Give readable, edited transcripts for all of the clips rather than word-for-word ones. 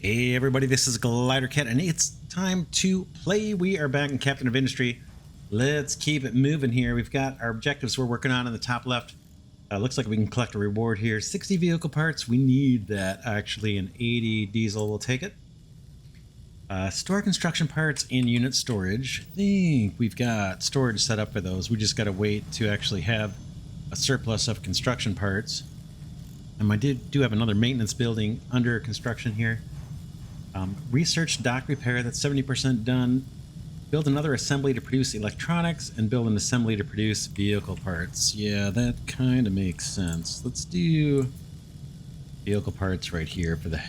Hey everybody, this is Glidercat and it's time to play. We are back in Captain of Industry. Let's keep it moving here. We've got our objectives we're working on in the top left. Looks like we can collect a reward here. 60 vehicle parts. We need that actually. An 80 diesel will take it. Store construction parts in unit storage. I think we've got storage set up for those. We just got to wait to actually have a surplus of construction parts. And I do have another maintenance building under construction here. Research dock repair, that's 70% done. Build another assembly to produce electronics and build an assembly to produce vehicle parts. Yeah, that kind of makes sense. Let's do vehicle parts right here for the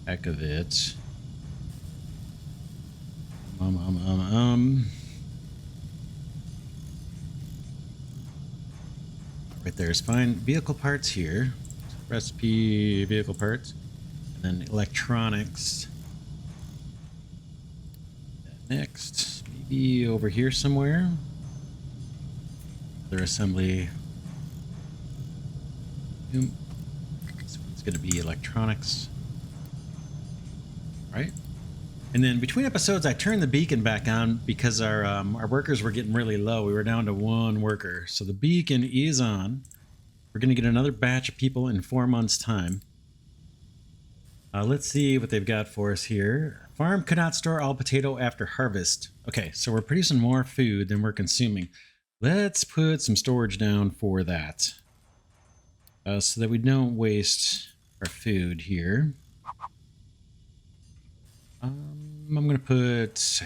heck of it. Right there is fine. Vehicle parts here. Recipe, vehicle parts. And then electronics. Next, maybe over here somewhere. Their assembly. So it's going to be electronics, right? And then between episodes, I turned the beacon back on because our workers were getting really low. We were down to one worker, so the beacon is on. We're going to get another batch of people in 4 months' time. Let's see what they've got for us here. Farm could not store all potato after harvest. Okay, so we're producing more food than we're consuming. Let's put some storage down for that. So that we don't waste our food here. I'm going to put...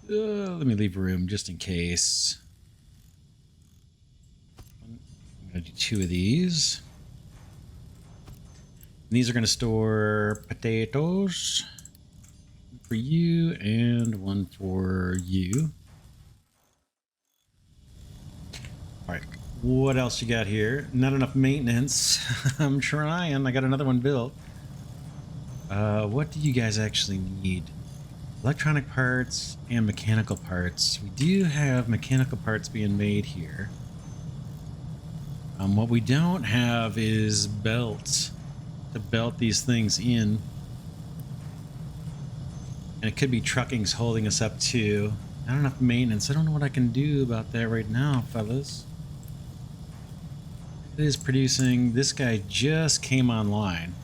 let me leave room just in case. I'm going to do 2 of these. And these are going to store potatoes. One for you and one for you. All right. What else you got here? Not enough maintenance. I'm trying. I got another one built. What do you guys actually need? Electronic parts and mechanical parts. We do have mechanical parts being made here. What we don't have is belts to belt these things in. And it could be trucking's holding us up too. Not enough maintenance. I don't know what I can do about that right now, fellas. It is producing. This guy just came online.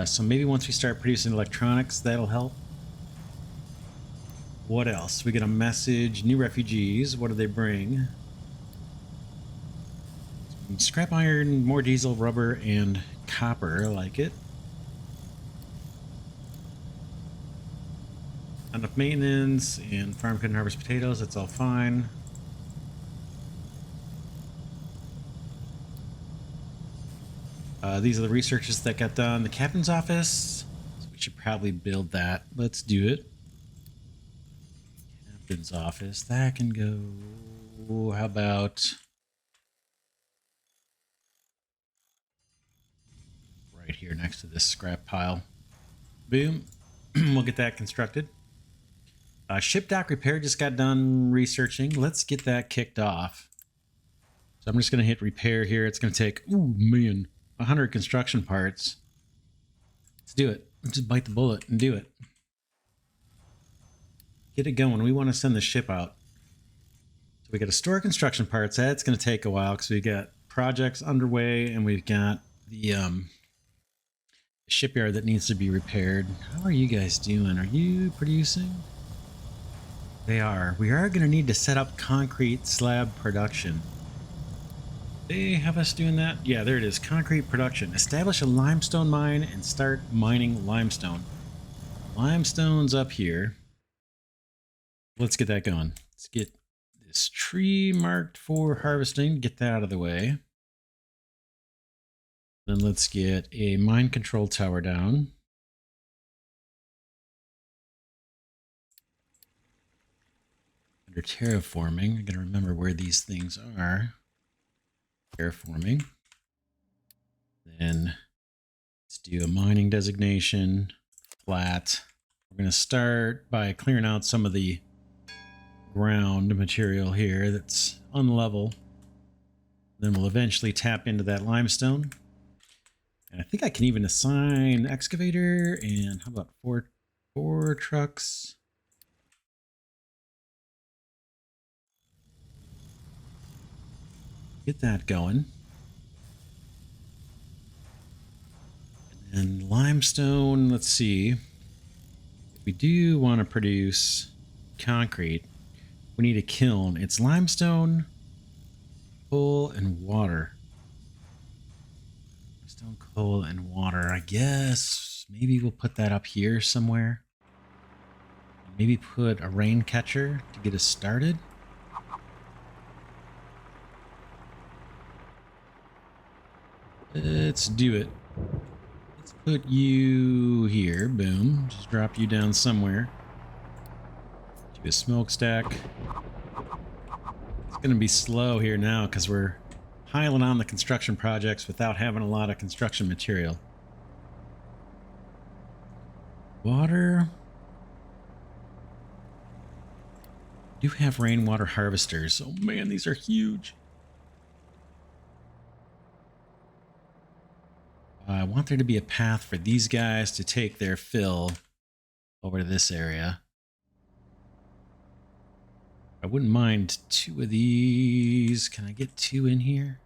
So maybe once we start producing electronics, that'll help. What else? We get a message. New refugees. What do they bring? Scrap iron, more diesel, rubber, and copper. I like it. Enough maintenance, and farm couldn't harvest potatoes. That's all fine. These are the researches that got done. The captain's office. So we should probably build that. Let's do it. Captain's office. That can go. How about right here next to this scrap pile? Boom. We'll get that constructed. Ship dock repair just got done researching. Let's get that kicked off. So I'm just going to hit repair here. It's going to take, ooh, man, 100 construction parts. Let's do it. Let's just bite the bullet and do it. Get it going. We want to send the ship out. So we got to store construction parts. That's going to take a while because we got projects underway and we've got the shipyard that needs to be repaired. How are you guys doing? Are you producing? They are. We are going to need to set up concrete slab production. They have us doing that? Yeah, there it is. Concrete production. Establish a limestone mine and start mining limestone. Limestone's up here. Let's get that going. Let's get this tree marked for harvesting. Get that out of the way. Then let's get a mine control tower down. Under terraforming, I gotta remember where these things are. Terraforming. Then let's do a mining designation, flat. We're going to start by clearing out some of the ground material here that's unlevel. Then we'll eventually tap into that limestone. And I think I can even assign excavator and how about four trucks? Get that going. And limestone, let's see. If we do want to produce concrete, we need a kiln. It's limestone, coal, and water. Stone, coal, and water. I guess maybe we'll put that up here somewhere. Maybe put a rain catcher to get us started. Let's do it. Let's put you here. Boom. Just drop you down somewhere. Do a smokestack. It's going to be slow here now because we're piling on the construction projects without having a lot of construction material. Water. Do have rainwater harvesters. Oh man, these are huge. I want there to be a path for these guys to take their fill over to this area. I wouldn't mind 2 of these. Can I get 2 in here?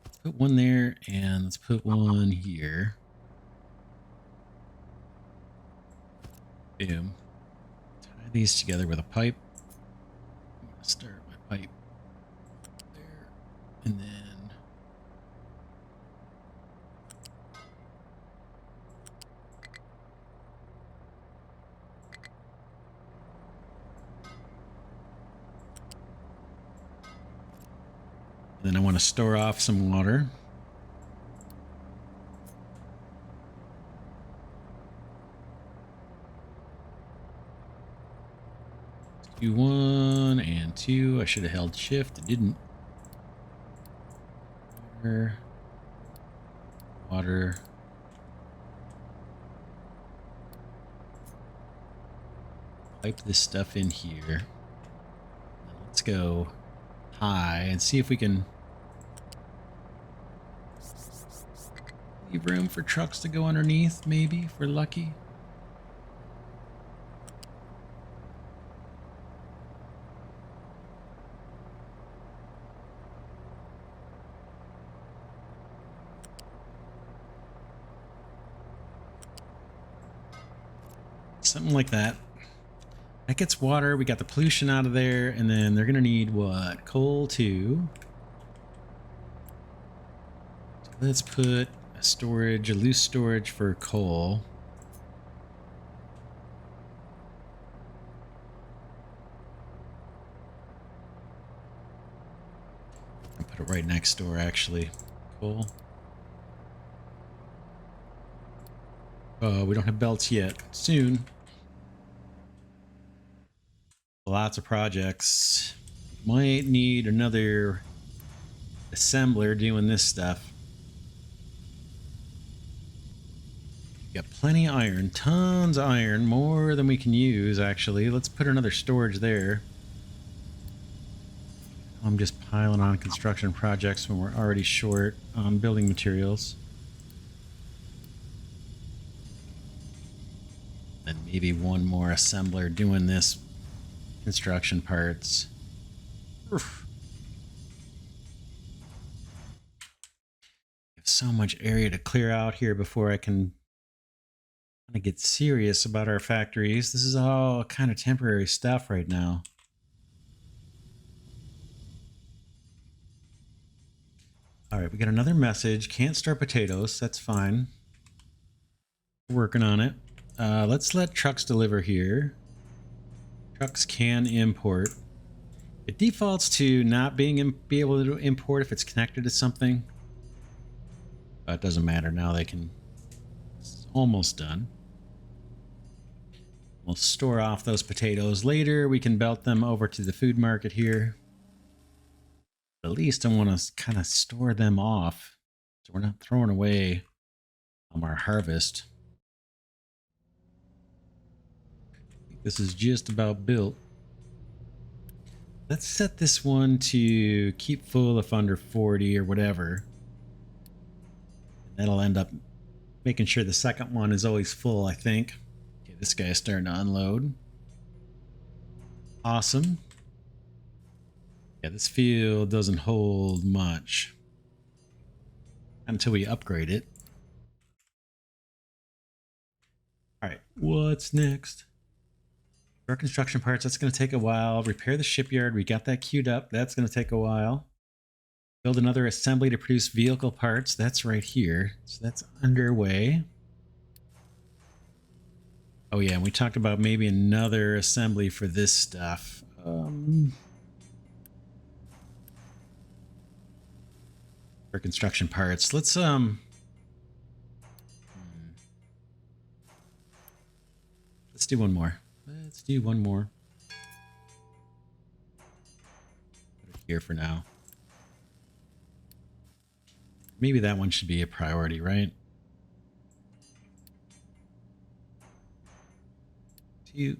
Let's put one there and let's put one here. Boom. Tie these together with a pipe. I'm going to start my pipe there and then I want to store off some water. Let's do 1 and 2. I should have held shift. I didn't. Water. Pipe this stuff in here. Let's go high and see if we can leave room for trucks to go underneath, maybe, if we're lucky. Something like that. That gets water. We got the pollution out of there, and then they're gonna need what? Coal too. So let's put a storage, a loose storage for coal. I'll put it right next door, actually. Coal. Oh, we don't have belts yet. Soon. Lots of projects. Might need another assembler doing this stuff. Got plenty of iron, tons of iron, more than we can use actually. Let's put another storage there. I'm just piling on construction projects when we're already short on building materials. And maybe one more assembler doing this construction parts. Oof. I have so much area to clear out here before I can kind of get serious about our factories. This is all kind of temporary stuff right now. All right, we got another message. Can't start potatoes. That's fine. Working on it. Let's let trucks deliver here. Trucks can import. It defaults to not be able to import if it's connected to something. But it doesn't matter now. They can. It's almost done. We'll store off those potatoes later. We can belt them over to the food market here. At least I want to kind of store them off so we're not throwing away our harvest. This is just about built. Let's set this one to keep full if under 40 or whatever. And That'll end up making sure the second one is always full, I think. Okay, this guy's starting to unload. Awesome. Yeah, this field doesn't hold much until we upgrade it. All right, what's next? Our construction parts, that's going to take a while. Repair the shipyard, we got that queued up. That's going to take a while. Build another assembly to produce vehicle parts. That's right here. So that's underway. Oh yeah, and we talked about maybe another assembly for this stuff. For construction parts. Let's do one more. Let's do one more. Put it here for now. Maybe that one should be a priority, right? Two.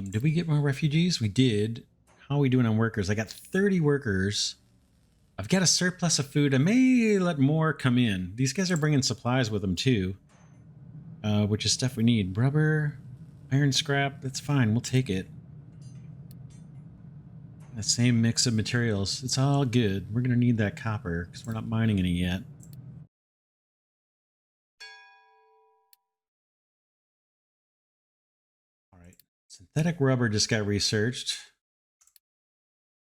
Did we get more refugees? We did. How are we doing on workers? I got 30 workers. I've got a surplus of food. I may let more come in. These guys are bringing supplies with them too, which is stuff we need. Rubber, iron scrap, that's fine. We'll take it. The same mix of materials. It's all good. We're going to need that copper because we're not mining any yet. All right. Synthetic rubber just got researched.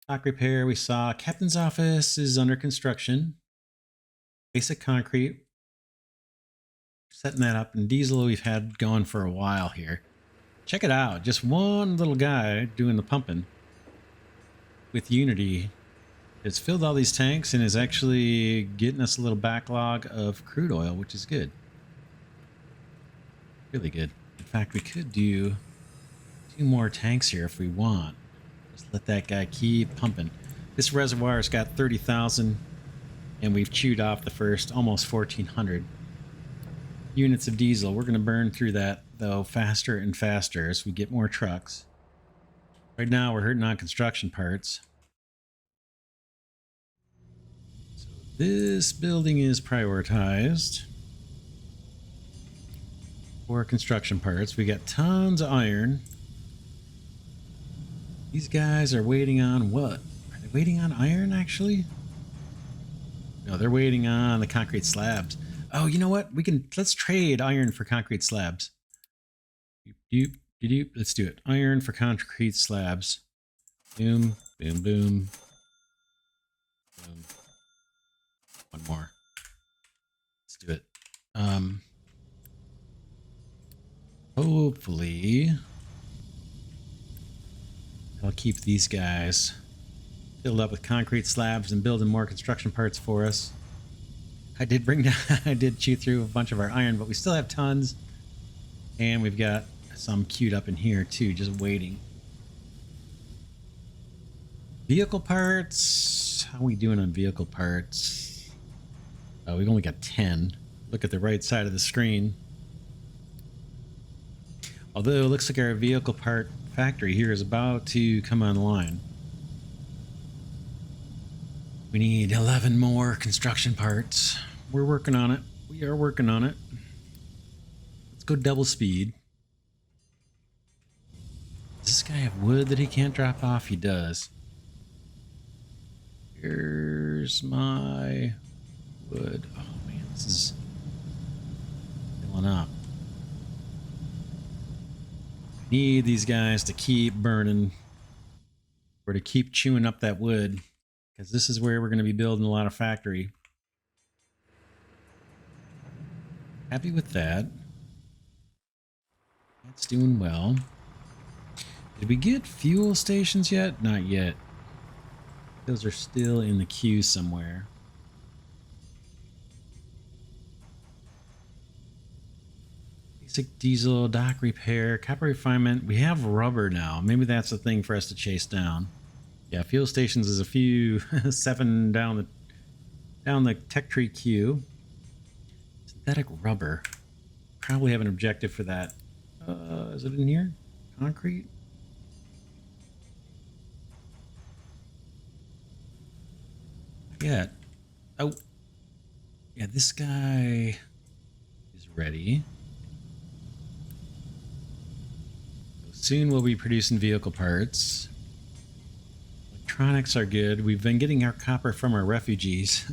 Dock repair, we saw. Captain's office is under construction. Basic concrete. Setting that up. And diesel we've had going for a while here. Check it out. Just one little guy doing the pumping. With Unity. It's filled all these tanks and is actually getting us a little backlog of crude oil, which is good. Really good. In fact, we could do 2 more tanks here if we want. Just let that guy keep pumping. This reservoir's got 30,000 and we've chewed off the first almost 1,400 units of diesel. We're going to burn through that, though, faster and faster as we get more trucks. Right now, we're hurting on construction parts. So this building is prioritized for construction parts. We got tons of iron. These guys are waiting on what? Are they waiting on iron, actually? No, they're waiting on the concrete slabs. Oh, you know what? Let's trade iron for concrete slabs. Let's do it. Iron for concrete slabs. Boom, boom, boom. Boom. One more. Let's do it. Hopefully I'll keep these guys filled up with concrete slabs and building more construction parts for us. I did chew through a bunch of our iron, but we still have tons. And we've got some queued up in here too, just waiting. Vehicle parts. How are we doing on vehicle parts? Oh, we've only got 10. Look at the right side of the screen. Although it looks like our vehicle part factory here is about to come online. We need 11 more construction parts. We're working on it. We are working on it. Let's go double speed. Does this guy have wood that he can't drop off? He does. Here's my wood. Oh man, this is filling up. Need these guys to keep burning or to keep chewing up that wood, because this is where we're going to be building a lot of factory. Happy with that. That's doing well. Did we get fuel stations yet? Not yet. Those are still in the queue somewhere. Basic diesel, dock repair, copper refinement. We have rubber now. Maybe that's the thing for us to chase down. Yeah, fuel stations is a few 7 down the tech tree queue. Synthetic rubber. Probably have an objective for that. Is it in here? Concrete? Not yet. Oh, yeah, this guy is ready. Soon we'll be producing vehicle parts. Electronics are good. We've been getting our copper from our refugees.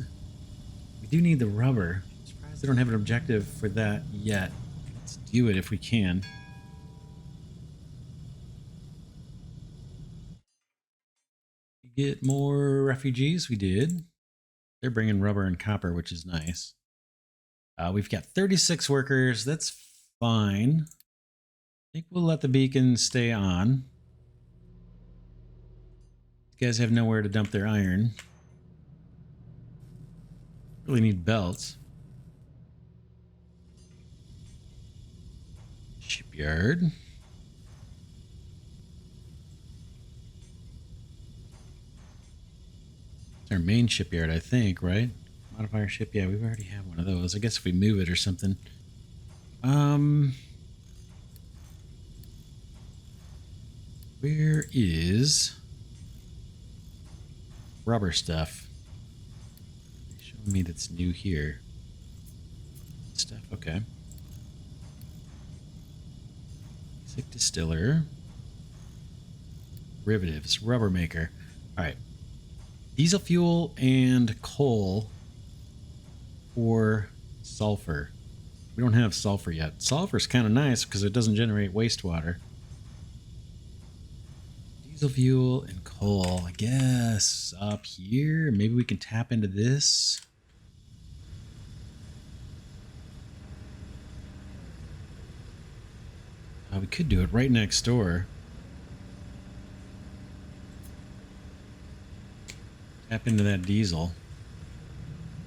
We do need the rubber. I'm surprised they don't have an objective for that yet. Let's do it if we can. Get more refugees. We did. They're bringing rubber and copper, which is nice. We've got 36 workers. That's fine. I think we'll let the beacon stay on. These guys have nowhere to dump their iron. Really need belts. Shipyard. It's our main shipyard, I think, right? Modifier ship. Yeah, we already have one of those. I guess if we move it or something. Where is rubber stuff? Show me that's new here. Stuff, okay. Basic distiller. Derivatives, rubber maker. All right. Diesel fuel and coal or sulfur. We don't have sulfur yet. Sulfur's kind of nice because it doesn't generate wastewater. Diesel fuel and coal, I guess, up here. Maybe we can tap into this. We could do it right next door. Tap into that diesel.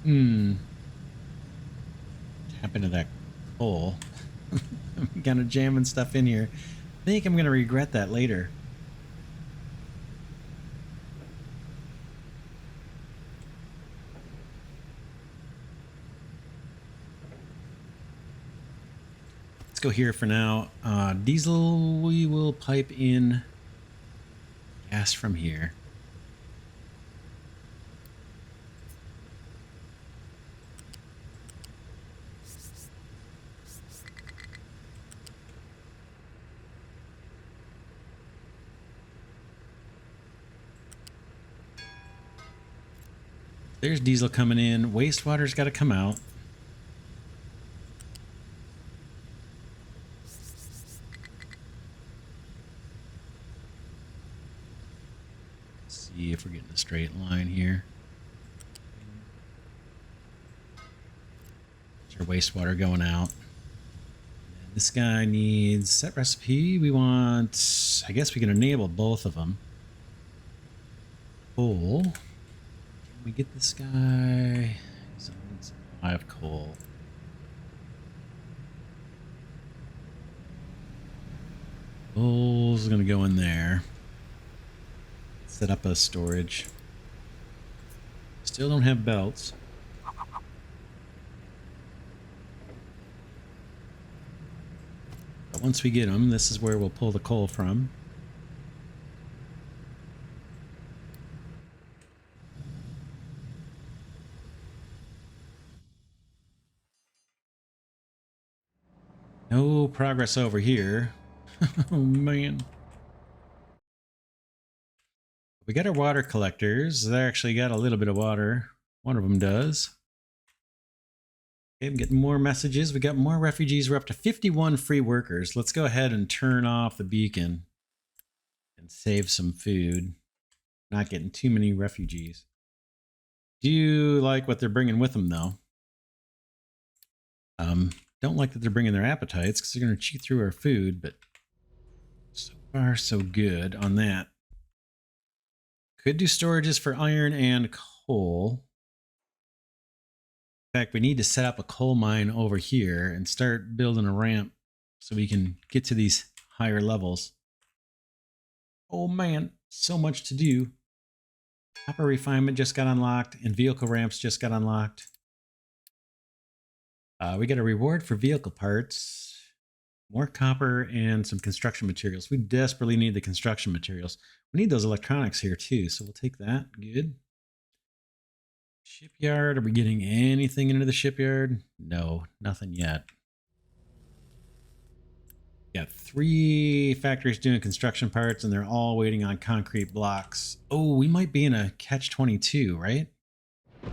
Tap into that coal. I'm kind of jamming stuff in here. I think I'm going to regret that later. Let's go here for now. Diesel, we will pipe in gas from here. There's diesel coming in. Wastewater's got to come out. Let's see if we're getting a straight line here. There's our wastewater going out. And this guy needs set recipe. We want, I guess we can enable both of them. Coal. Can we get this guy? I have coal. Coal's gonna go in there. Set up a storage. Still don't have belts. But once we get them, this is where we'll pull the coal from. No progress over here. Oh, man. We got our water collectors. They actually got a little bit of water. One of them does. Okay, I'm getting more messages. We got more refugees. We're up to 51 free workers. Let's go ahead and turn off the beacon and save some food. Not getting too many refugees. Do you like what they're bringing with them, though? Don't like that they're bringing their appetites because they're going to chew through our food, but so far so good on that. Could do storages for iron and coal. In fact, we need to set up a coal mine over here and start building a ramp so we can get to these higher levels. Oh man, so much to do. Copper refinement just got unlocked and vehicle ramps just got unlocked. We got a reward for vehicle parts, more copper, and some construction materials. We desperately need the construction materials. We need those electronics here too, so we'll take that. Good. Shipyard. Are we getting anything into the shipyard? No, nothing yet. Got 3 factories doing construction parts, and they're all waiting on concrete blocks. Oh, we might be in a catch-22, right? Do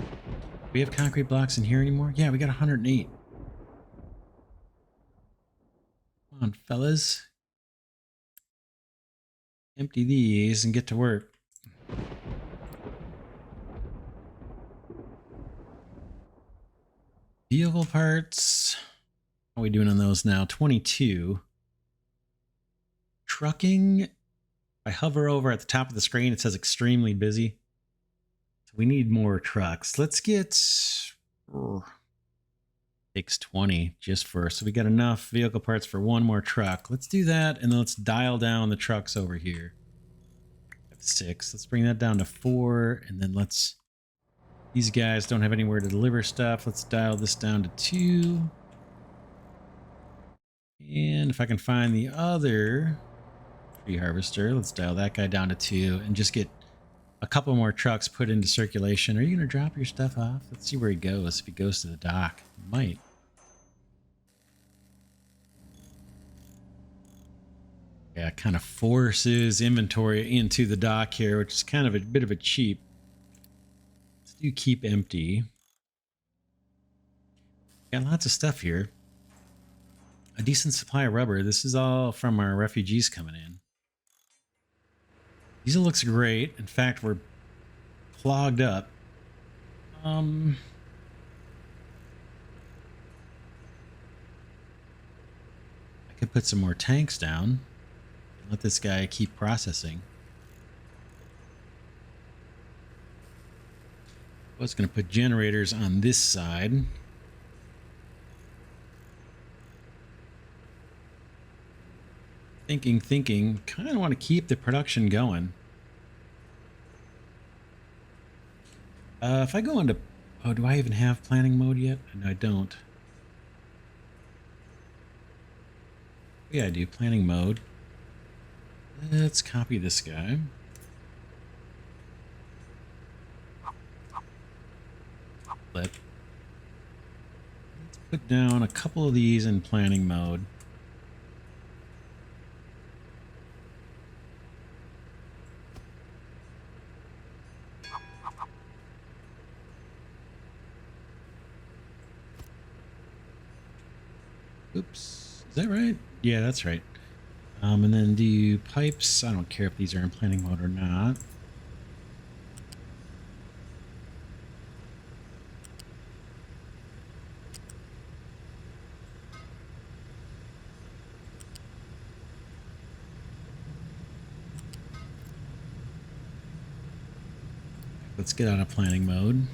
we have concrete blocks in here anymore? Yeah, we got 108. Come on, fellas. Empty these and get to work. Vehicle parts. How are we doing on those now? 22. Trucking. If I hover over at the top of the screen, it says extremely busy. So we need more trucks. Let's get... takes 20 just for... So we got enough vehicle parts for 1 more truck. Let's do that, and then let's dial down the trucks over here. 6. Let's bring that down to 4, and then let's... These guys don't have anywhere to deliver stuff. Let's dial this down to 2. And if I can find the other tree harvester, let's dial that guy down to 2 and just get a couple more trucks put into circulation. Are you going to drop your stuff off? Let's see where he goes. If he goes to the dock, he might. Yeah, kind of forces inventory into the dock here, which is kind of a bit of a cheap. Let's do keep empty. Got lots of stuff here. A decent supply of rubber. This is all from our refugees coming in. Diesel looks great. In fact, we're clogged up. I could put some more tanks down. Let this guy keep processing. I was going to put generators on this side. Thinking. Kind of want to keep the production going. If I go into... Oh, do I even have planning mode yet? No, I don't. Yeah, I do. Planning mode. Let's copy this guy. Flip. Let's put down a couple of these in planning mode. Oops. Is that right? Yeah, that's right. And then do pipes. I don't care if these are in planning mode or not. Let's get out of planning mode.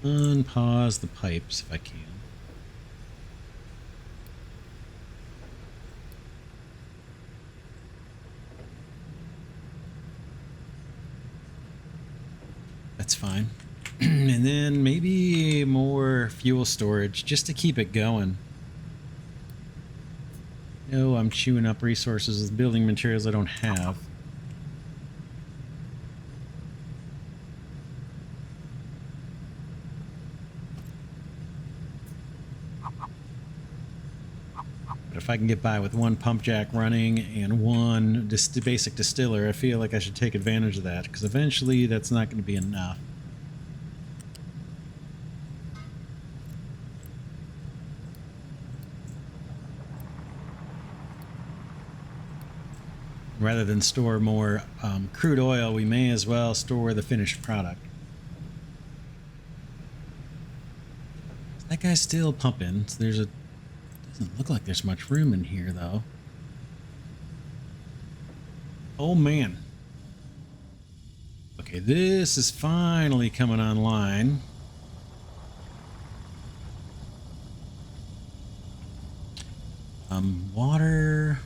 Unpause the pipes if I can. That's fine. And then maybe more fuel storage just to keep it going. No, I'm chewing up resources with building materials I don't have. But if I can get by with 1 pump jack running and 1 basic distiller, I feel like I should take advantage of that, because eventually that's not going to be enough. Rather than store more crude oil, we may as well store the finished product. That guy's still pumping. So there's a... Doesn't look like there's much room in here, though. Oh, man. Okay, this is finally coming online. Water...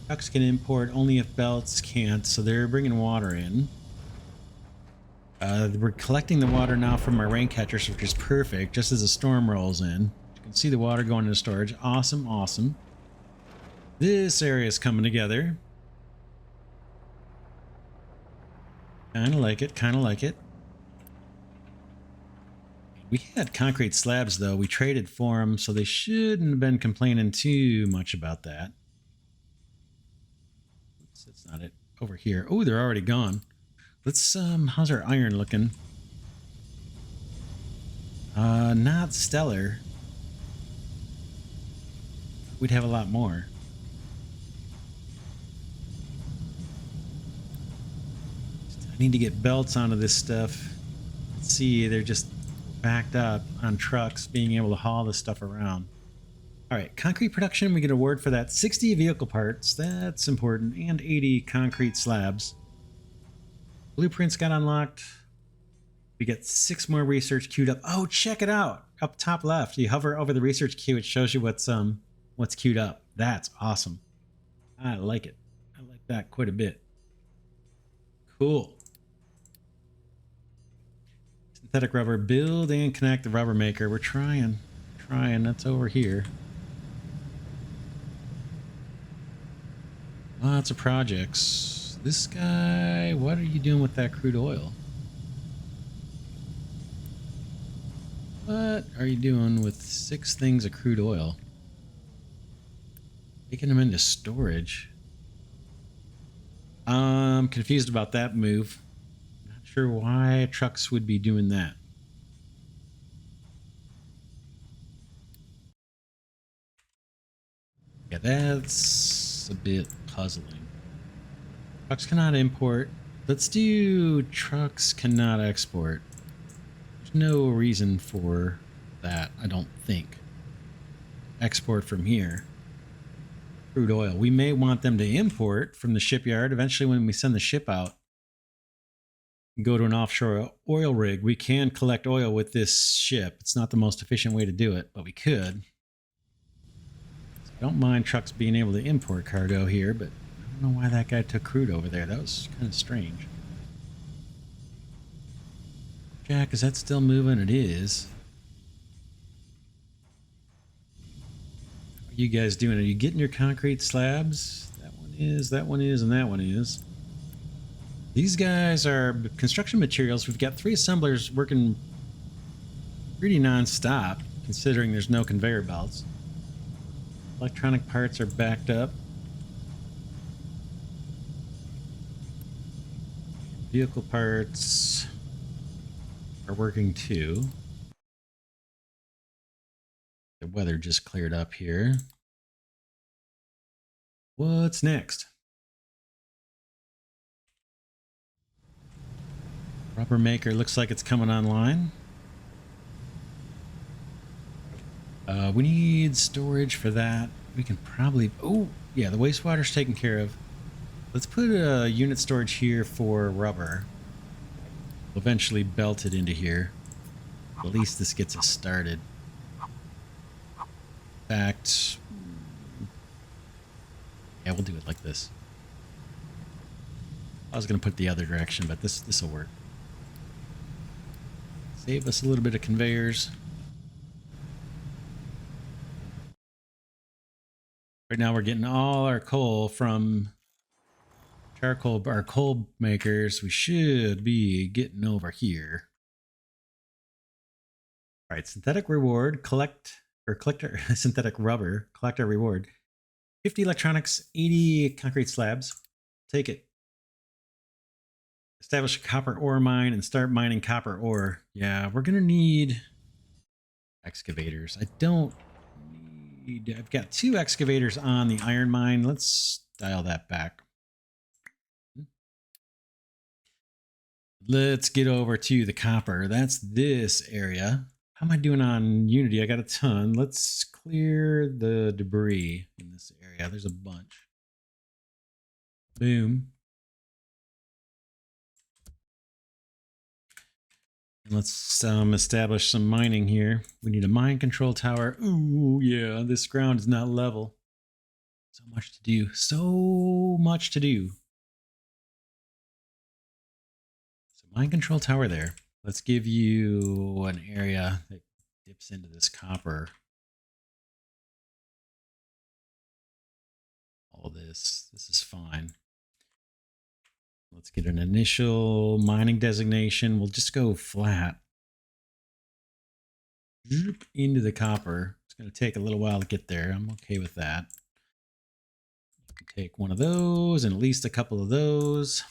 Trucks can import only if belts can't, so they're bringing water in. We're collecting the water now from our rain catchers, which is perfect, just as a storm rolls in. You can see the water going into storage. Awesome, awesome. This area is coming together. Kind of like it, kind of like it. We had concrete slabs, though. We traded for them, so they shouldn't have been complaining too much about that. Oops, that's not it. Over here. Oh, they're already gone. Let's, how's our iron looking? Not stellar. We'd have a lot more. I need to get belts onto this stuff. Let's see, they're just backed up on trucks being able to haul this stuff around. All right, concrete production, we get a award for that. 60 vehicle parts, that's important, and 80 concrete slabs. Blueprints got unlocked. We get 6 more research queued up. Oh, check it out. Up top left, you hover over the research queue, it shows you what's queued up. That's awesome. I like it. I like that quite a bit. Cool. Synthetic rubber, build and connect the rubber maker. We're trying. That's over here. Lots of projects. This guy, what are you doing with that crude oil? What are you doing with 6 things of crude oil? Taking them into storage. I'm confused about that move. Not sure why trucks would be doing that. Yeah, that's a bit puzzling. Trucks cannot import. Let's do trucks cannot export. There's no reason for that, I don't think. Export from here. Crude oil. We may want them to import from the shipyard. Eventually, when we send the ship out, go to an offshore oil rig, we can collect oil with this ship. It's not the most efficient way to do it, but we could. So I don't mind trucks being able to import cargo here, but I don't know why that guy took crude over there. That was kind of strange. Jack, is that still moving? It is. What are you guys doing? Are you getting your concrete slabs? That one is, and that one is. These guys are construction materials. We've got 3 assemblers working pretty non-stop, considering there's no conveyor belts. Electronic parts are backed up. Vehicle parts are working too. The weather just cleared up here. What's next? Rubber maker looks like it's coming online. We need storage for that. We can probably... Oh, yeah, the wastewater's taken care of. Let's put a unit storage here for rubber. We'll eventually belt it into here. At least this gets us started. In fact... Yeah, we'll do it like this. I was going to put the other direction, but this will work. Save us a little bit of conveyors. Right now we're getting all our coal from charcoal, our coal makers. We should be getting over here. All right, synthetic reward, collector, synthetic rubber, collect our reward. 50 electronics, 80 concrete slabs. Take it. Establish a copper ore mine and start mining copper ore. Yeah, we're going to need excavators. I don't need... I've got 2 excavators on the iron mine. Let's dial that back. Let's get over to the copper. That's this area. How am I doing on Unity? I got a ton. Let's clear the debris in this area. There's a bunch. Boom. Let's establish some mining here. We need a mine control tower. Ooh, yeah, this ground is not level. So much to do. So much to do. So mine control tower there. Let's give you an area that dips into this copper. All this is fine. Let's get an initial mining designation. We'll just go flat. Zoop into the copper. It's going to take a little while to get there. I'm okay with that. Take one of those and at least a couple of those.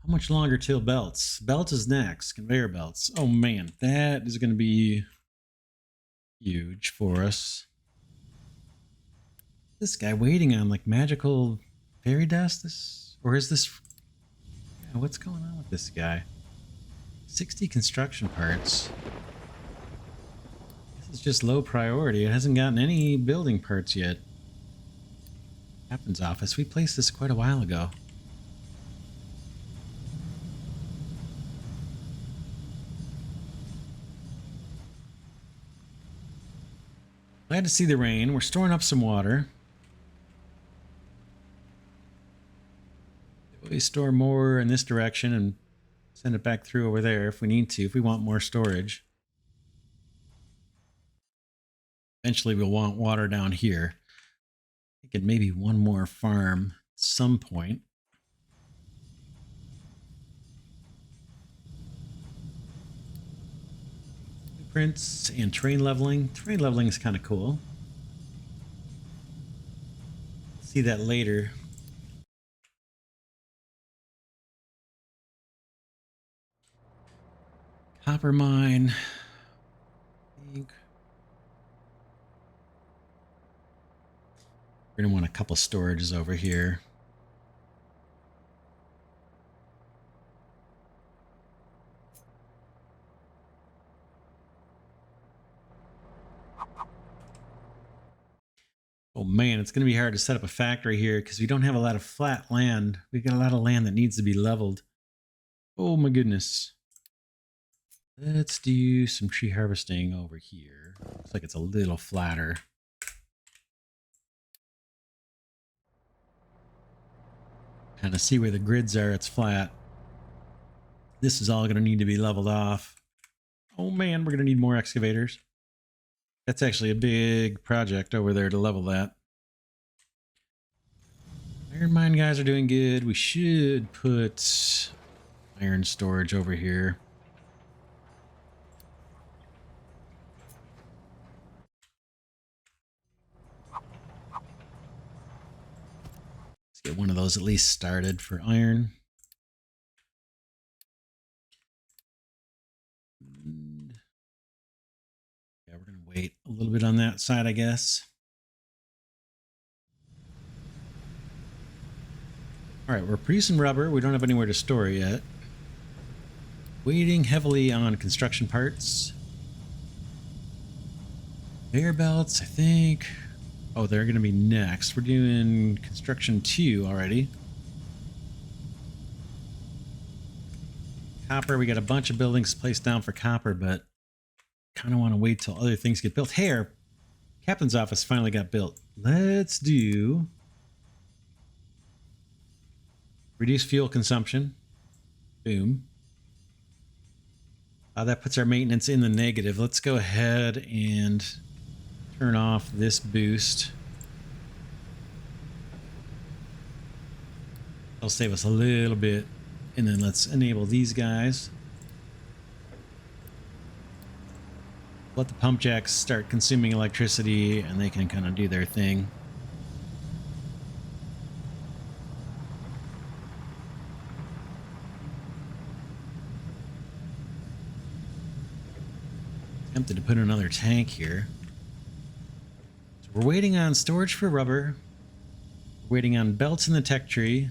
How much longer till belts? Belt is next. Conveyor belts. Oh man, that is going to be huge for us. This guy waiting on like magical fairy dust? Or is this... Yeah, what's going on with this guy? 60 construction parts. This is just low priority. It hasn't gotten any building parts yet. Captain's office. We placed this quite a while ago. Glad to see the rain. We're storing up some water. We store more in this direction and send it back through over there if we need to, if we want more storage. Eventually we'll want water down here. Thinking maybe one more farm at some point. Blueprints and terrain leveling. Terrain leveling is kind of cool. See that later. Copper mine. I think we're gonna want a couple storages over here. Oh man, it's going to be hard to set up a factory here because we don't have a lot of flat land. We've got a lot of land that needs to be leveled. Oh my goodness. Let's do some tree harvesting over here. Looks like it's a little flatter. Kind of see where the grids are. It's flat. This is all going to need to be leveled off. Oh man, we're going to need more excavators. That's actually a big project over there to level that. Iron mine guys are doing good. We should put iron storage over here. Let's get one of those at least started for iron. Yeah, we're going to wait a little bit on that side, I guess. All right, we're producing rubber. We don't have anywhere to store it yet. Waiting heavily on construction parts. Conveyor belts, I think. Oh, they're going to be next. We're doing construction 2 already. Copper, we got a bunch of buildings placed down for copper, but kind of want to wait till other things get built. Hey, our captain's office finally got built. Let's do reduce fuel consumption. Boom. That puts our maintenance in the negative. Let's go ahead and turn off this boost. That'll save us a little bit. And then let's enable these guys. Let the pump jacks start consuming electricity and they can kind of do their thing. Tempted to put another tank here. So we're waiting on storage for rubber. We're waiting on belts in the tech tree.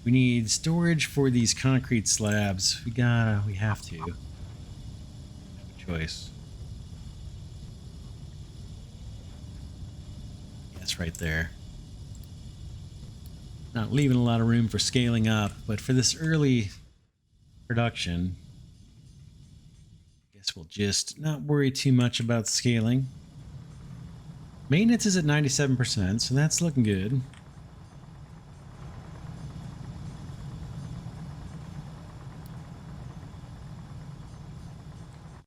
We need storage for these concrete slabs. We have to. Have a choice. Yes, right there. Not leaving a lot of room for scaling up, but for this early production, I guess we'll just not worry too much about scaling. Maintenance is at 97%, so that's looking good.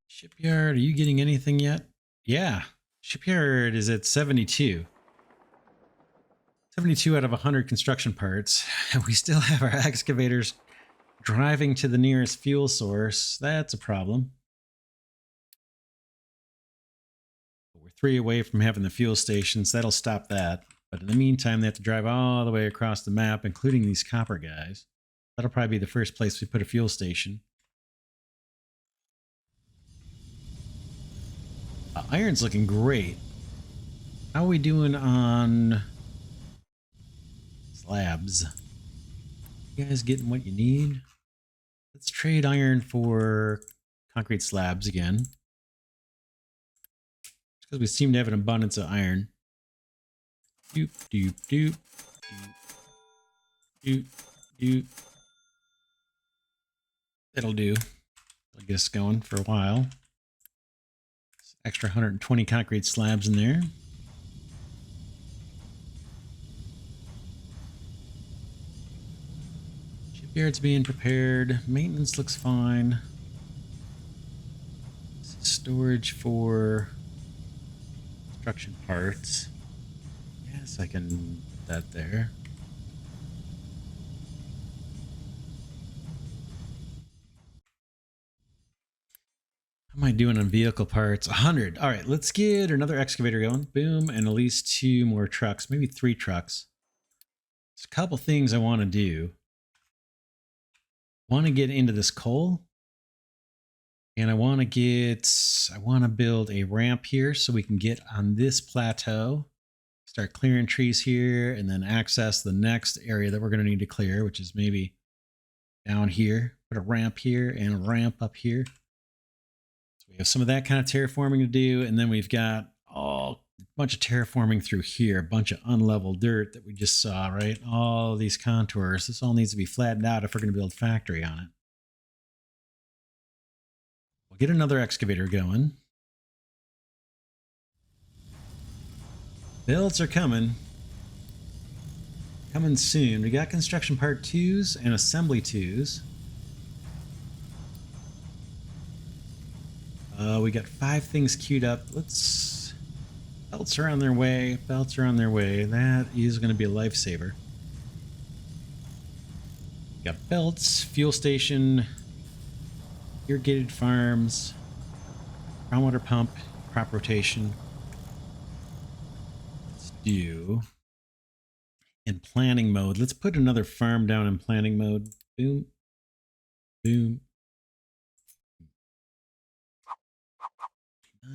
Shipyard, are you getting anything yet? Yeah, shipyard is at 72. 72 out of 100 construction parts. And we still have our excavators driving to the nearest fuel source. That's a problem. We're 3 away from having the fuel stations. That'll stop that. But in the meantime, they have to drive all the way across the map, including these copper guys. That'll probably be the first place we put a fuel station. Iron's looking great. How are we doing on slabs? You guys getting what you need? Let's trade iron for concrete slabs again. Because we seem to have an abundance of iron. Doop, doop, doop, doop, doop, doop. That'll do. That'll get us going for a while. Extra 120 concrete slabs in there. Shipyard's being prepared. Maintenance looks fine. Storage for construction parts. Yes, I can put that there. How am I doing on vehicle parts? 100. All right, let's get another excavator going. Boom, and at least 2 more trucks, maybe 3 trucks. There's a couple things I want to do. I want to get into this coal. And I want to build a ramp here so we can get on this plateau. Start clearing trees here and then access the next area that we're going to need to clear, which is maybe down here. Put a ramp here and a ramp up here. So we have some of that kind of terraforming to do. And then we've got a bunch of terraforming through here, a bunch of unleveled dirt that we just saw, right? All these contours. This all needs to be flattened out if we're going to build a factory on it. We'll get another excavator going. Builds are coming. Coming soon. We got construction part 2s and assembly 2s. We got 5 things queued up. Belts are on their way. Belts are on their way. That is going to be a lifesaver. We got belts, fuel station, irrigated farms, groundwater pump, crop rotation. Let's do in planning mode. Let's put another farm down in planning mode. Boom, boom.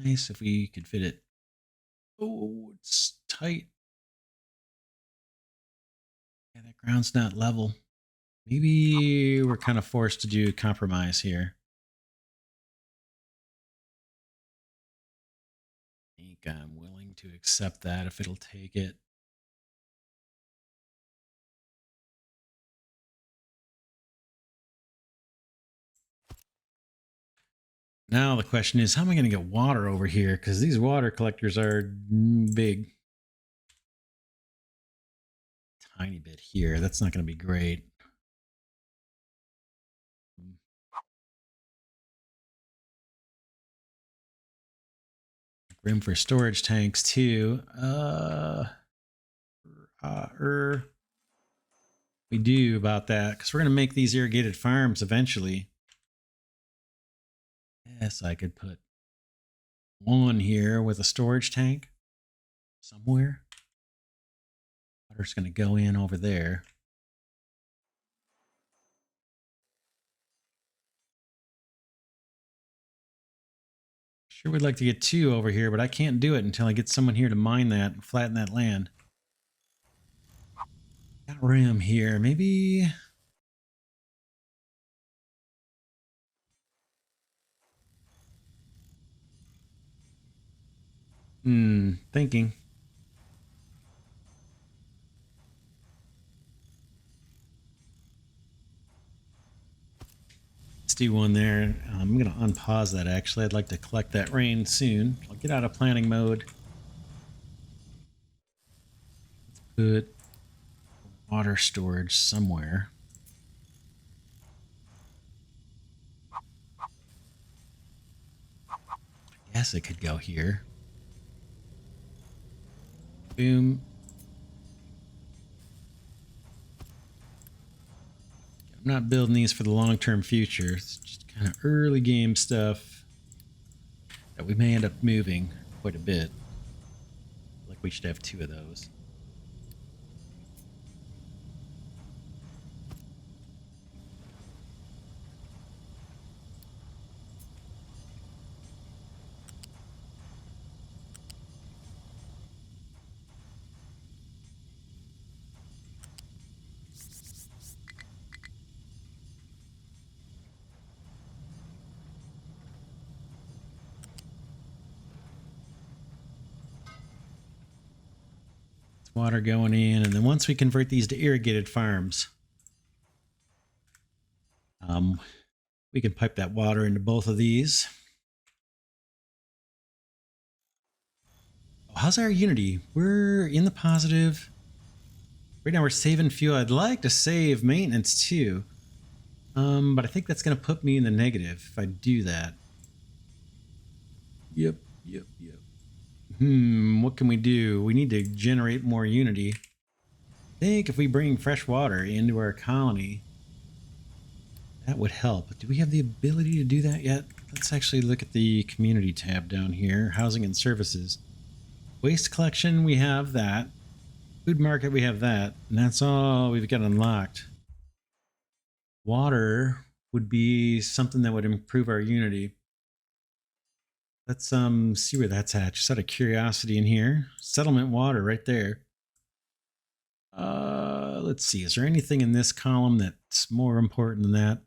Nice if we could fit it. Oh, it's tight. Yeah, that ground's not level. Maybe we're kind of forced to do a compromise here. I think I'm willing to accept that if it'll take it. Now the question is, how am I going to get water over here? Because these water collectors are big. Tiny bit here. That's not going to be great. Room for storage tanks too. We do about that because we're going to make these irrigated farms eventually. Yes, I could put one here with a storage tank somewhere. Water's going to go in over there. Sure would like to get 2 over here, but I can't do it until I get someone here to mine that and flatten that land. Got room here. Maybe... thinking. Let's do one there. I'm going to unpause that actually. I'd like to collect that rain soon. I'll get out of planning mode. Let's put water storage somewhere. I guess it could go here. Boom. I'm not building these for the long-term future. It's just kind of early game stuff that we may end up moving quite a bit. Like we should have 2 of those. Water going in, and then once we convert these to irrigated farms, we can pipe that water into both of these. Oh, how's our unity? We're in the positive. Right now we're saving fuel. I'd like to save maintenance too, but I think that's going to put me in the negative if I do that. Yep. What can we do? We need to generate more unity. I think if we bring fresh water into our colony, that would help. Do we have the ability to do that yet? Let's actually look at the community tab down here. Housing and services. Waste collection, we have that. Food market, we have that. And that's all we've got unlocked. Water would be something that would improve our unity. Let's see where that's at. Just out of curiosity in here. Settlement water right there. Let's see. Is there anything in this column that's more important than that?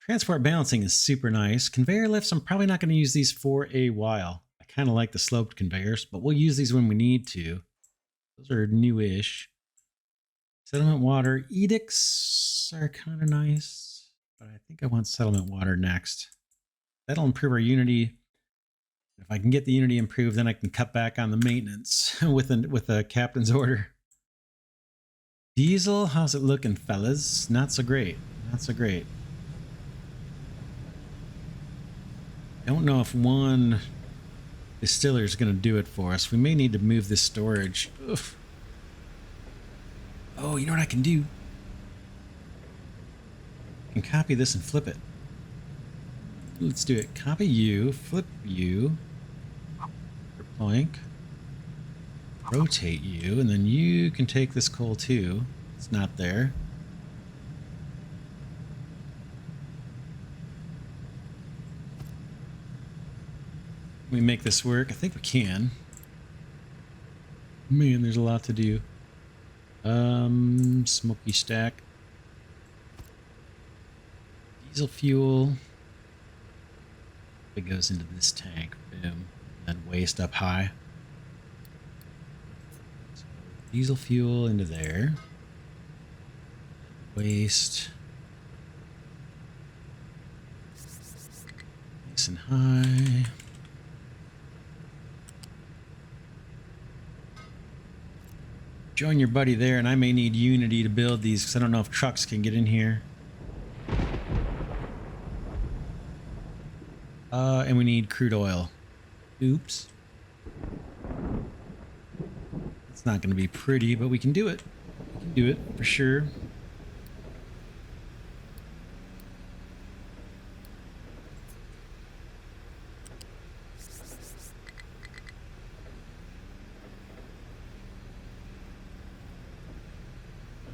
Transport balancing is super nice. Conveyor lifts, I'm probably not going to use these for a while. I kind of like the sloped conveyors, but we'll use these when we need to. Those are newish. Settlement water. Edicts are kind of nice, but I think I want settlement water next. That'll improve our unity. If I can get the unity improved, then I can cut back on the maintenance with a captain's order. Diesel, how's it looking, fellas? Not so great. Not so great. Don't know if one distiller is going to do it for us. We may need to move this storage. Oof. Oh, you know what I can do? I can copy this and flip it. Let's do it. Copy you, flip you, plank, rotate you, and then you can take this coal too. It's not there. Can we make this work? I think we can. Man, there's a lot to do. Smoky stack. Diesel fuel. It goes into this tank. Boom. And then waste up high. So diesel fuel into there. Waste. Nice and high. Join your buddy there, and I may need unity to build these because I don't know if trucks can get in here. And we need crude oil. Oops. It's not going to be pretty, but we can do it. We can do it for sure.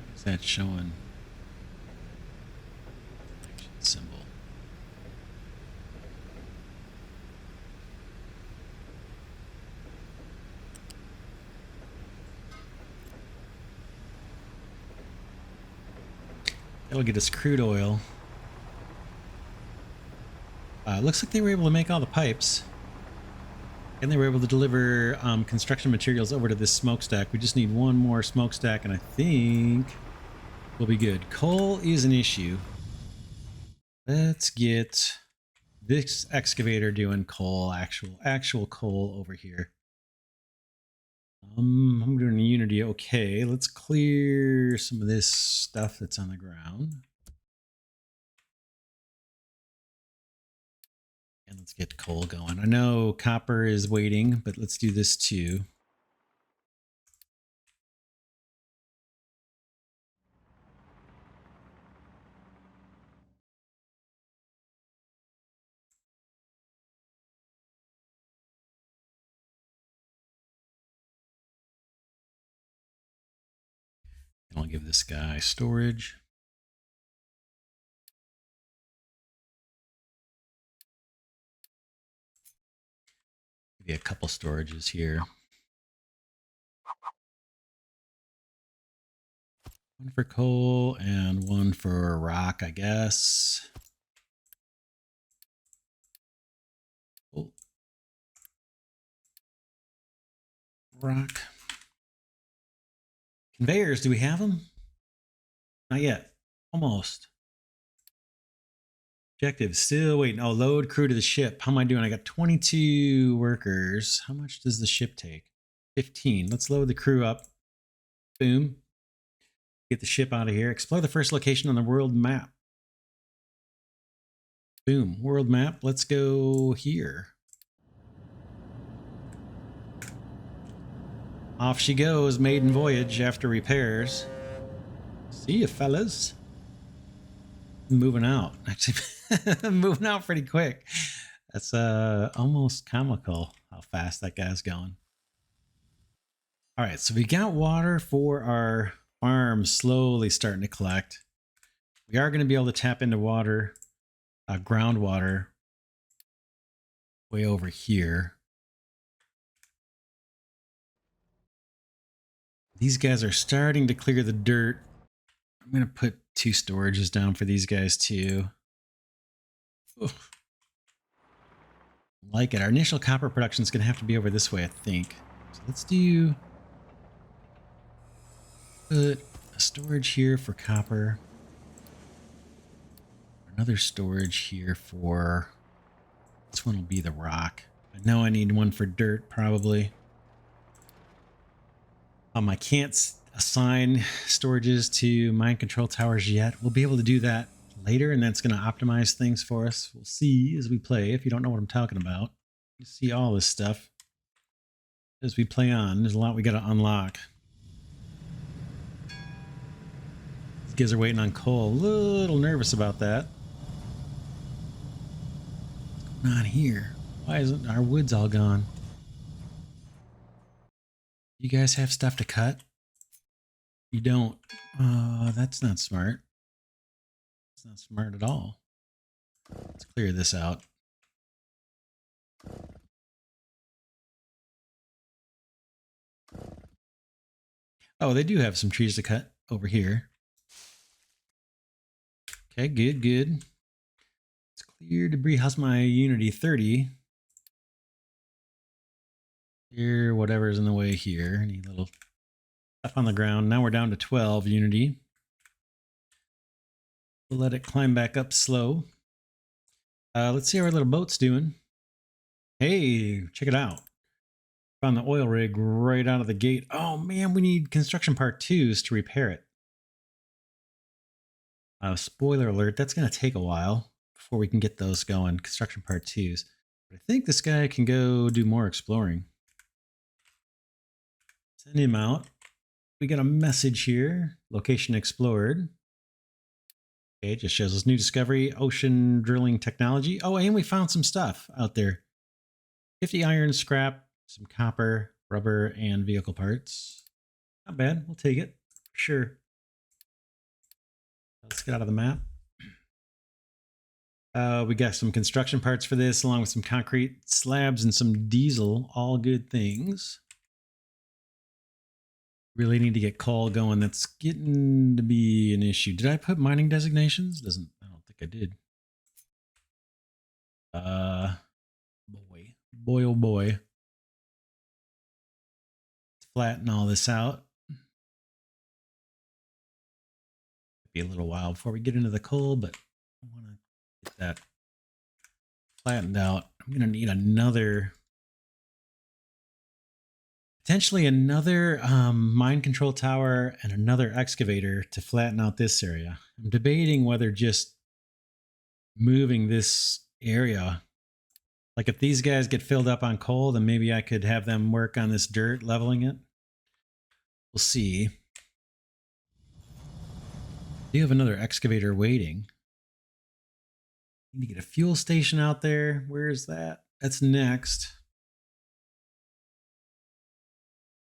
What's that showing? Action symbol. That'll get us crude oil. Looks like they were able to make all the pipes. And they were able to deliver construction materials over to this smokestack. We just need one more smokestack, and I think we'll be good. Coal is an issue. Let's get this excavator doing coal, actual coal over here. I'm doing Unity. Okay, let's clear some of this stuff that's on the ground. And let's get coal going. I know copper is waiting, but let's do this too. And I'll give this guy storage. Maybe a couple storages here. One for coal and one for rock, I guess. Oh. Rock. Conveyors, do we have them? Not yet. Almost. Objective, still waiting. Oh, load crew to the ship. How am I doing? I got 22 workers. How much does the ship take? 15. Let's load the crew up. Boom. Get the ship out of here. Explore the first location on the world map. Boom. World map. Let's go here. Off she goes. Maiden voyage after repairs. See you, fellas. Moving out. Actually, moving out pretty quick. That's almost comical how fast that guy's going. All right, so we got water for our farm slowly starting to collect. We are going to be able to tap into water, groundwater, way over here. These guys are starting to clear the dirt. I'm going to put 2 storages down for these guys too. Ugh. Like it. Our initial copper production is going to have to be over this way, I think. So let's do... put a storage here for copper. Another storage here for... this one will be the rock. I know I need one for dirt, probably. I can't assign storages to mine control towers yet. We'll be able to do that later, and that's going to optimize things for us. We'll see as we play. If you don't know what I'm talking about, you see all this stuff as we play on. There's a lot we got to unlock. These guys are waiting on coal. A little nervous about that. What's going on here? Why isn't our wood's all gone? You guys have stuff to cut? You don't. That's not smart. That's not smart at all. Let's clear this out. Oh, they do have some trees to cut over here. Okay, good, good. It's clear debris. How's my Unity 30? Here, whatever's in the way here. Any little stuff on the ground. Now we're down to 12 Unity. We'll let it climb back up slow. Let's see how our little boat's doing. Hey, check it out. Found the oil rig right out of the gate. Oh man, we need construction part 2s to repair it. Spoiler alert, that's going to take a while before we can get those going. Construction part 2s. But I think this guy can go do more exploring. Send him out. We got a message here. Location explored. Okay, it just shows us new discovery, ocean drilling technology. Oh, and we found some stuff out there. 50 iron scrap, some copper, rubber, and vehicle parts. Not bad. We'll take it. For sure. Let's get out of the map. We got some construction parts for this, along with some concrete slabs and some diesel. All good things. Really need to get coal going. That's getting to be an issue. Did I put mining designations? I don't think I did. Boy, oh boy. Let's flatten all this out. Be a little while before we get into the coal, but I want to get that flattened out. I'm going to need another... potentially another mine control tower and another excavator to flatten out this area. I'm debating whether just moving this area, like if these guys get filled up on coal, then maybe I could have them work on this dirt, leveling it. We'll see. Do you have another excavator waiting? Need to get a fuel station out there. Where is that? That's next.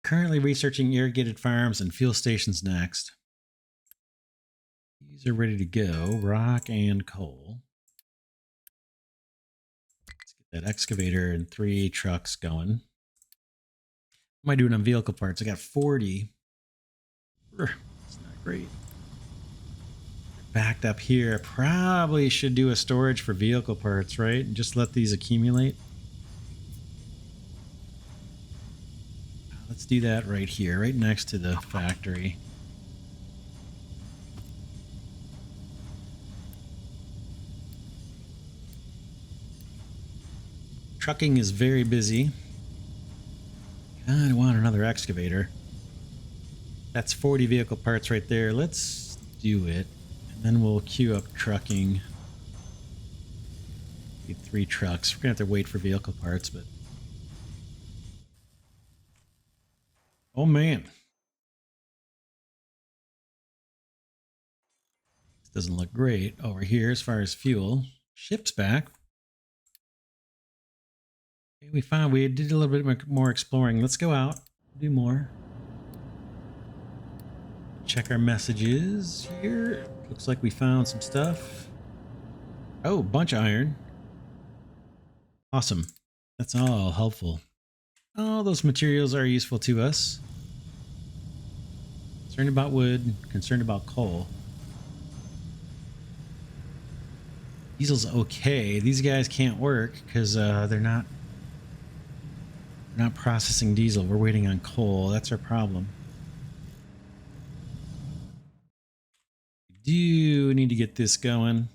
Currently researching irrigated farms and fuel stations next. These are ready to go. Rock and coal. Let's get that excavator and 3 trucks going. What am I doing on vehicle parts? I got 40. That's not great. Backed up here. I probably should do a storage for vehicle parts, right? And just let these accumulate. Let's do that right here, right next to the factory. Trucking is very busy. I want another excavator. That's 40 vehicle parts right there. Let's do it. And then we'll queue up trucking. Need 3 trucks. We're gonna have to wait for vehicle parts, but... Oh man. This doesn't look great over here as far as fuel. Ship's back. Okay, we found we did a little bit more exploring. Let's go out, do more. Check our messages here. Looks like we found some stuff. Oh, bunch of iron. Awesome. That's all helpful. All those materials are useful to us. Concerned about wood, concerned about coal. Diesel's okay. These guys can't work because they're not processing diesel. We're waiting on coal. That's our problem. We do need to get this going.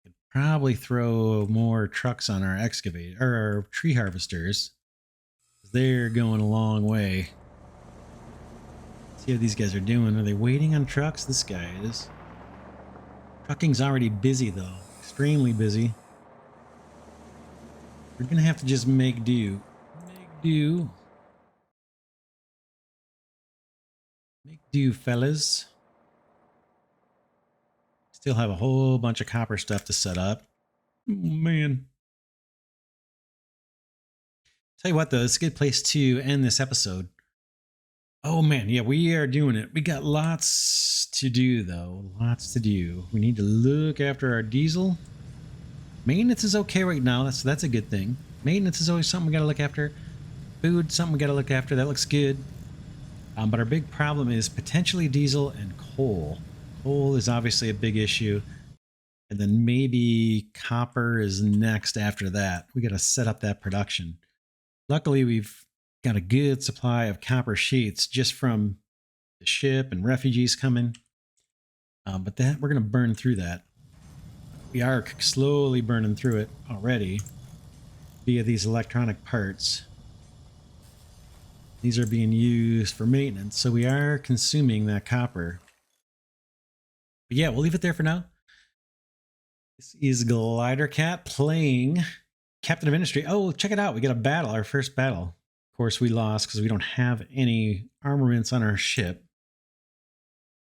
Could probably throw more trucks on our excavator or our tree harvesters. They're going a long way. See how these guys are doing. Are they waiting on trucks? This guy is. Trucking's already busy though. Extremely busy. We're gonna have to just make do. Make do. Make do, fellas. Still have a whole bunch of copper stuff to set up. Oh, man. Tell you what though, it's a good place to end this episode. Oh man, yeah, we are doing it. We got lots to do though. Lots to do. We need to look after our diesel. Maintenance is okay right now. That's a good thing. Maintenance is always something we gotta look after. Food, something we gotta look after. That looks good. But our big problem is potentially diesel and coal. Coal is obviously a big issue. And then maybe copper is next after that. We gotta set up that production. Luckily, we've got a good supply of copper sheets just from the ship and refugees coming. But that we're going to burn through that. We are slowly burning through it already via these electronic parts. These are being used for maintenance, so we are consuming that copper. But yeah, we'll leave it there for now. This is Glidercat playing Captain of Industry. Oh, check it out. We got a battle, our first battle. Of course, we lost because we don't have any armaments on our ship.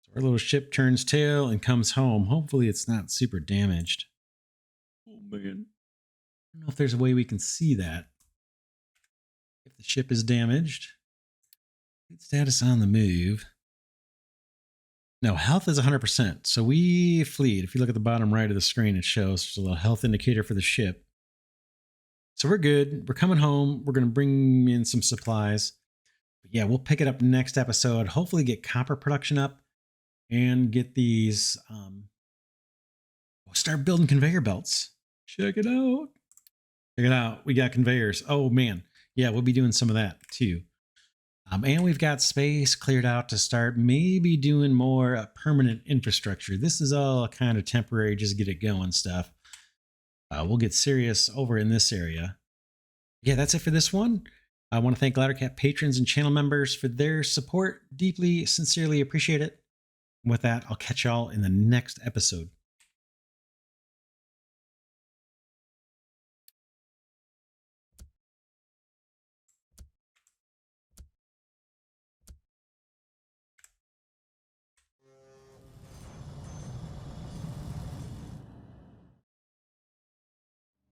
So our little ship turns tail and comes home. Hopefully, it's not super damaged. Oh, man. I don't know if there's a way we can see that. If the ship is damaged. Status on the move. No, health is 100%. So we fleed. If you look at the bottom right of the screen, it shows there's a little health indicator for the ship. So we're good. We're coming home. We're going to bring in some supplies. But yeah, we'll pick it up next episode. Hopefully get copper production up and get these. We'll start building conveyor belts. Check it out. Check it out. We got conveyors. Oh, man. Yeah, we'll be doing some of that too. And we've got space cleared out to start maybe doing more permanent infrastructure. This is all kind of temporary, just get it going stuff. We'll get serious over in this area. Yeah, that's it for this one. I want to thank Glidercat patrons and channel members for their support. Deeply, sincerely appreciate it. With that, I'll catch y'all in the next episode.